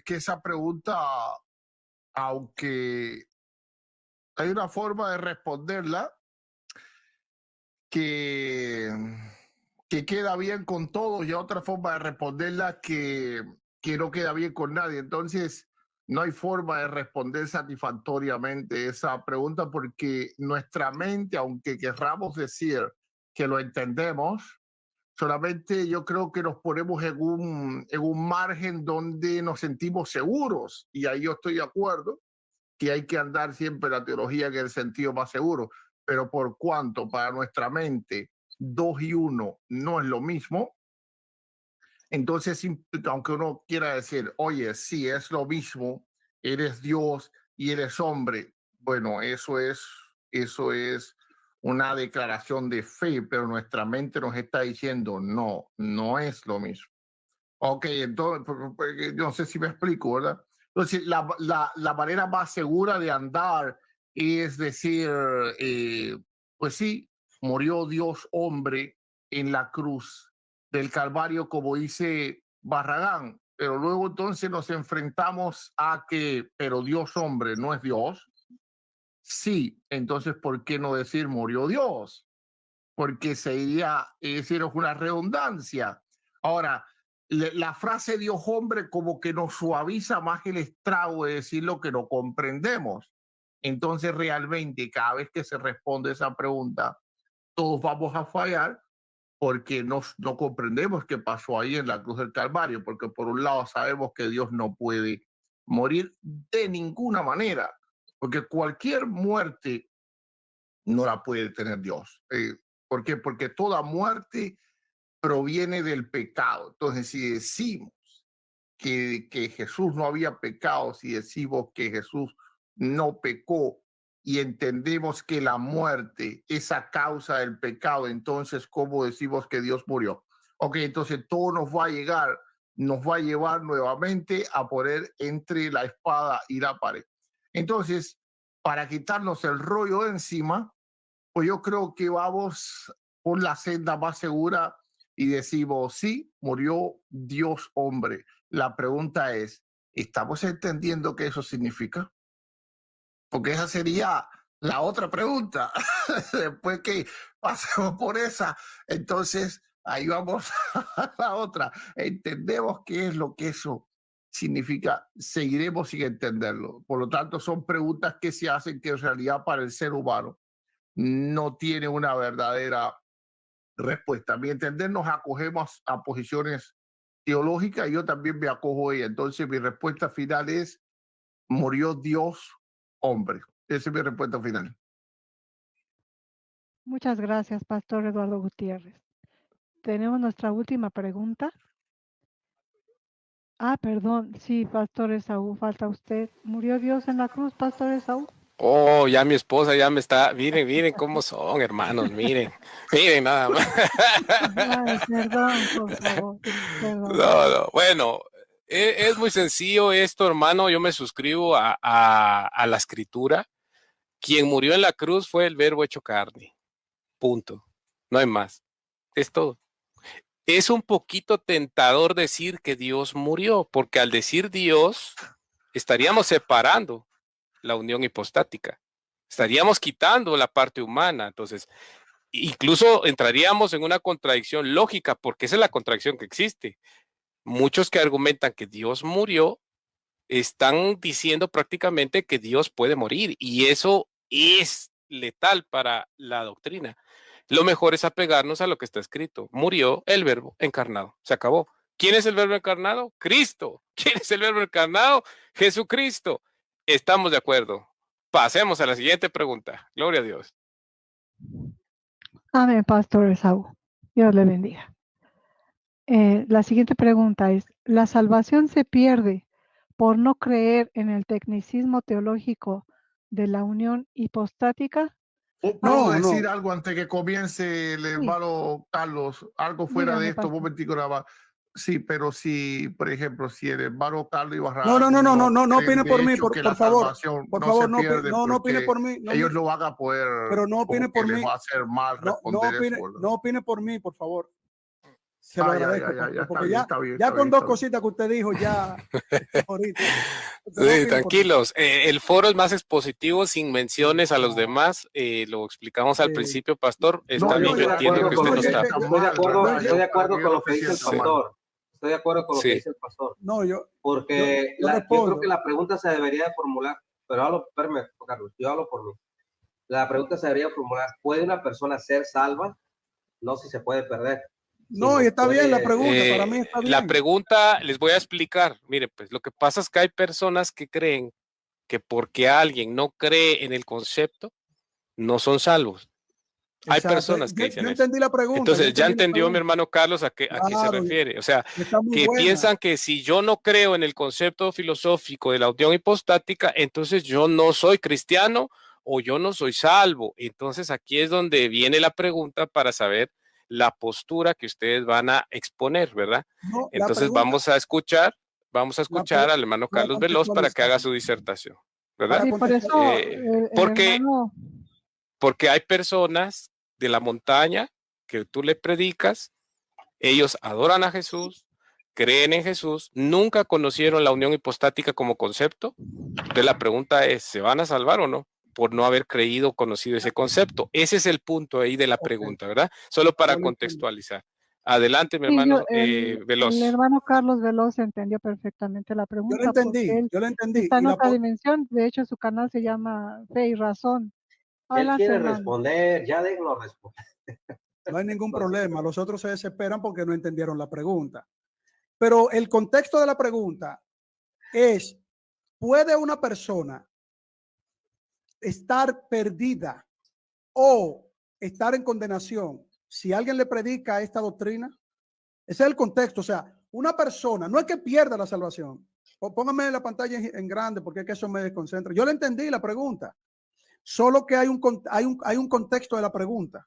que esa pregunta, aunque hay una forma de responderla que, que queda bien con todos y otra forma de responderla que no queda bien con nadie. Entonces, no hay forma de responder satisfactoriamente esa pregunta porque nuestra mente, aunque querramos decir que lo entendemos, solamente yo creo que nos ponemos en un margen donde nos sentimos seguros. Y ahí yo estoy de acuerdo que hay que andar siempre la teología en el sentido más seguro. Pero por cuanto para nuestra mente 2 y 1 no es lo mismo, entonces, aunque uno quiera decir, oye, sí, es lo mismo, eres Dios y eres hombre, bueno, eso es una declaración de fe, pero nuestra mente nos está diciendo, no, no es lo mismo. Ok, entonces, no sé si me explico, ¿verdad? Entonces, la manera más segura de andar es decir, pues sí, murió Dios hombre en la cruz del Calvario, como dice Barragán, pero luego entonces nos enfrentamos a que, pero Dios hombre no es Dios. Sí, entonces, ¿por qué no decir murió Dios? Porque sería, es decir, es una redundancia. Ahora, la frase Dios hombre como que nos suaviza más el estrago de decir lo que no comprendemos. Entonces, realmente, cada vez que se responde esa pregunta, todos vamos a fallar porque no comprendemos qué pasó ahí en la cruz del Calvario, porque por un lado sabemos que Dios no puede morir de ninguna manera, porque cualquier muerte no la puede tener Dios. ¿Por qué? Porque toda muerte proviene del pecado. Entonces, si decimos que Jesús no había pecado, si decimos que Jesús no pecó y entendemos que la muerte es a causa del pecado, entonces, ¿cómo decimos que Dios murió? Ok, entonces todo nos va a llevar nuevamente a poner entre la espada y la pared. Entonces, para quitarnos el rollo de encima, pues yo creo que vamos por la senda más segura y decimos, sí, murió Dios hombre. La pregunta es, ¿estamos entendiendo qué eso significa? Porque esa sería la otra pregunta. Después que pasemos por esa, entonces ahí vamos a la otra. ¿Entendemos qué es lo que eso significa? Seguiremos sin entenderlo. Por lo tanto, son preguntas que se hacen que en realidad para el ser humano no tiene una verdadera respuesta. A mi entender, nos acogemos a posiciones teológicas y yo también me acojo a ella. Entonces, mi respuesta final es, murió Dios hombre. Esa es mi respuesta final. Muchas gracias, Pastor Eduardo Gutiérrez. Tenemos nuestra última pregunta. Ah, perdón, sí, Pastor Esaú, falta usted. ¿Murió Dios en la cruz, Pastor Esaú? Oh, ya mi esposa ya me está. Miren, miren cómo son, hermanos, miren. Miren nada más. Ay, perdón, por favor, perdón. No, no. Bueno, es muy sencillo esto, hermano. Yo me suscribo a la escritura. Quien murió en la cruz fue el verbo hecho carne. Punto. No hay más. Es todo. Es un poquito tentador decir que Dios murió, porque al decir Dios, estaríamos separando la unión hipostática. Estaríamos quitando la parte humana. Entonces, incluso entraríamos en una contradicción lógica, porque esa es la contradicción que existe. Muchos que argumentan que Dios murió están diciendo prácticamente que Dios puede morir y eso es letal para la doctrina. Lo mejor es apegarnos a lo que está escrito. Murió el verbo encarnado. Se acabó. ¿Quién es el verbo encarnado? Cristo. ¿Quién es el verbo encarnado? Jesucristo. Estamos de acuerdo. Pasemos a la siguiente pregunta. Gloria a Dios. Amén, Pastor Esaú. Dios le bendiga. La siguiente pregunta es, ¿la salvación se pierde por no creer en el tecnicismo teológico de la unión hipostática? ¿Puedo decir algo antes que comience el Sí, hermano Carlos? Algo fuera de dígame, esto, un Pastor. momentico nada más. Sí, pero si, por ejemplo, si el hermano Carlos y No Barragán no opine creen por de mí, hecho que por la favor. salvación Por no favor, se pierde no opine porque por mí. ellos no van a poder, Pero no opine como que por les mí. va a hacer mal No responder eso, opine, ¿verdad? no opine por mí, por favor. Se lo Ah, ya, agradezco, ya, ya, pastor, ya, está porque bien, está bien, ya está con bien, dos está bien. cositas que usted dijo, ya ahorita. Sí, tranquilos. El foro es más expositivo, sin menciones a los demás. Lo explicamos al Sí. principio, pastor. Está No, bien, no, yo ya, entiendo yo que no usted no se está. sienta Estoy de mal, acuerdo, ¿verdad? estoy de acuerdo Yo con no lo que se dice el sienta mal. pastor. Estoy de acuerdo con lo que Sí. dice el pastor. No, Porque yo yo respondo. creo que la pregunta se debería de formular, pero espérame, Carlos, yo hablo por mí. La pregunta se debería formular, ¿puede una persona ser salva? No si se puede perder. No, y está bien la pregunta, para mí está bien. La pregunta, les voy a explicar. Mire, pues lo que pasa es que hay personas que creen que porque alguien no cree en el concepto, no son salvos. Hay Exacto. personas que dicen Yo eso. entendí la pregunta. Entonces, ya entendió mi hermano Carlos a qué se Claro, refiere. O sea, está muy que buena. piensan que si yo no creo en el concepto filosófico de la unión hipostática, entonces yo no soy cristiano o yo no soy salvo. Entonces, aquí es donde viene la pregunta para saber la postura que ustedes van a exponer, ¿verdad? No, la Entonces, pregunta, vamos a escuchar al hermano para Carlos Veloz para que contextualizar. haga su disertación, ¿verdad? Para Sí, por eso el Porque hermano, porque hay personas de la montaña que tú le predicas, ellos adoran a Jesús, creen en Jesús, nunca conocieron la unión hipostática como concepto. Entonces la pregunta es, ¿se van a salvar o no? Por no haber creído, conocido ese concepto. Ese es el punto ahí de la pregunta, ¿verdad? Solo para Yo lo entiendo. contextualizar. Adelante, mi sí, hermano el Veloz. hermano Carlos Veloz entendió perfectamente la Yo pregunta lo porque entendí, él yo lo entendí. está Y en la otra dimensión. De hecho, su canal se llama Fe y Razón. Él Adelante, quiere hermano. responder, ya déjenlo responder. no hay ningún problema. Los otros se desesperan porque no entendieron la pregunta. Pero el contexto de la pregunta es, ¿puede una persona estar perdida o estar en condenación si alguien le predica esta doctrina? Ese es el contexto. O sea, una persona, no es que pierda la salvación. Póngame la pantalla en grande porque es que eso me desconcentra. Yo le entendí la pregunta. Solo que hay un contexto de la pregunta.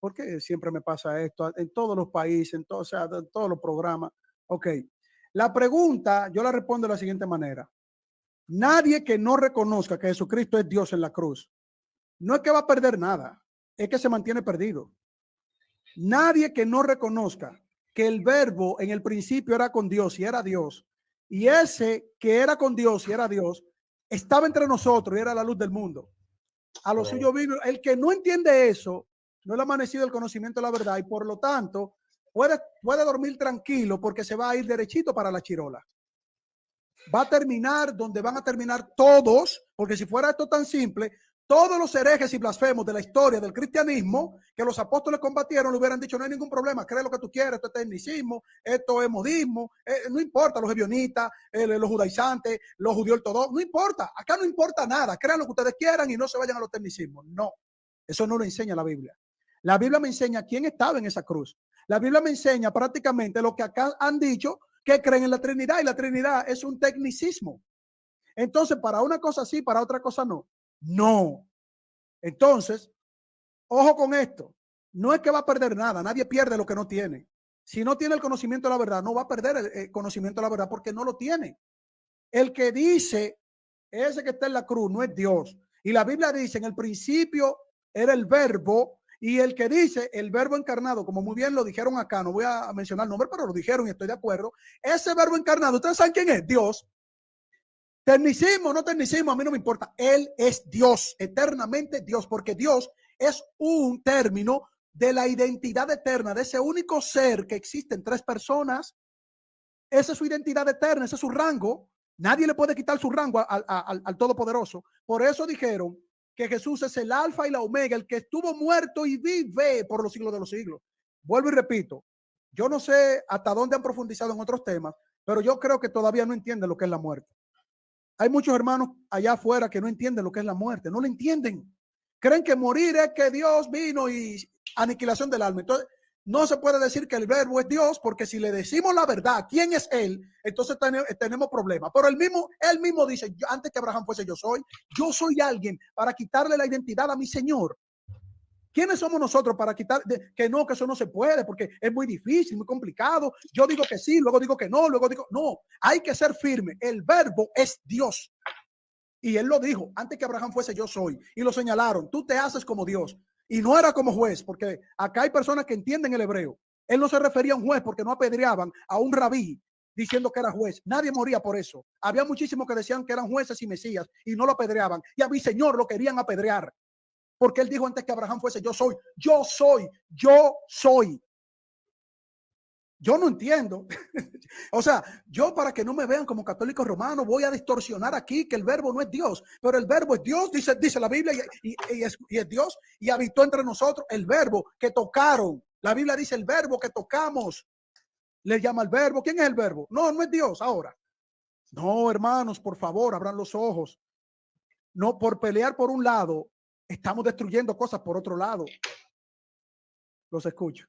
¿Por qué siempre me pasa esto? En todos los países, en todos los programas. Ok. La pregunta, yo la respondo de la siguiente manera. Nadie que no reconozca que Jesucristo es Dios en la cruz, no es que va a perder nada, es que se mantiene perdido. Nadie que no reconozca que el verbo en el principio era con Dios y era Dios, y ese que era con Dios y era Dios, estaba entre nosotros y era la luz del mundo. A lo suyo vino. El que no entiende eso, no le ha amanecido el conocimiento de la verdad y por lo tanto puede dormir tranquilo porque se va a ir derechito para la chirola. Va a terminar donde van a terminar todos, porque si fuera esto tan simple, todos los herejes y blasfemos de la historia del cristianismo que los apóstoles combatieron le hubieran dicho, no hay ningún problema, cree lo que tú quieras, esto es tecnicismo, esto es modismo, no importa, los ebionitas, los judaizantes, los judíos ortodoxos, no importa, acá no importa nada, crean lo que ustedes quieran y no se vayan a los tecnicismos. No, eso no lo enseña la Biblia. La Biblia me enseña quién estaba en esa cruz. La Biblia me enseña prácticamente lo que acá han dicho, que creen en la Trinidad, y la Trinidad es un tecnicismo. Entonces, para una cosa sí, para otra cosa no. No. Entonces, ojo con esto. No es que va a perder nada. Nadie pierde lo que no tiene. Si no tiene el conocimiento de la verdad, no va a perder el conocimiento de la verdad porque no lo tiene. El que dice, ese que está en la cruz, no es Dios. Y la Biblia dice, en el principio era el verbo, y el que dice el verbo encarnado, como muy bien lo dijeron acá, no voy a mencionar el nombre, pero lo dijeron y estoy de acuerdo. Ese verbo encarnado, ¿ustedes saben quién es? Dios. Tecnicismo, no tecnicismo, a mí no me importa. Él es Dios, eternamente Dios, porque Dios es un término de la identidad eterna, de ese único ser que existe en tres personas. Esa es su identidad eterna, ese es su rango. Nadie le puede quitar su rango al Todopoderoso. Por eso dijeron que Jesús es el alfa y la omega, el que estuvo muerto y vive por los siglos de los siglos. Vuelvo y repito, yo no sé hasta dónde han profundizado en otros temas, pero yo creo que todavía no entienden lo que es la muerte. Hay muchos hermanos allá afuera que no entienden lo que es la muerte, no lo entienden. Creen que morir es que Dios vino y aniquilación del alma. Entonces, no se puede decir que el verbo es Dios, porque si le decimos la verdad, quién es él, entonces tenemos problemas. Pero él mismo dice, antes que Abraham fuese yo soy alguien para quitarle la identidad a mi Señor. ¿Quiénes somos nosotros para quitar que eso no se puede? Porque es muy difícil, muy complicado. Yo digo que sí, luego digo que no, luego digo no. Hay que ser firme. El verbo es Dios. Y él lo dijo, antes que Abraham fuese yo soy. Y lo señalaron, tú te haces como Dios. Y no era como juez, porque acá hay personas que entienden el hebreo. Él no se refería a un juez porque no apedreaban a un rabí diciendo que era juez. Nadie moría por eso. Había muchísimos que decían que eran jueces y mesías y no lo apedreaban. Y a mi Señor lo querían apedrear. Porque él dijo antes que Abraham fuese, yo soy, yo soy, yo soy. Yo no entiendo. O sea, yo para que no me vean como católico romano voy a distorsionar aquí que el verbo no es Dios, pero el verbo es Dios, dice la Biblia, y es Dios, y habitó entre nosotros el verbo que tocaron. La Biblia dice el verbo que tocamos. Le llama el verbo. ¿Quién es el verbo? No, no es Dios ahora. No, hermanos, por favor, abran los ojos. No, por pelear por un lado, estamos destruyendo cosas por otro lado. Los escucho.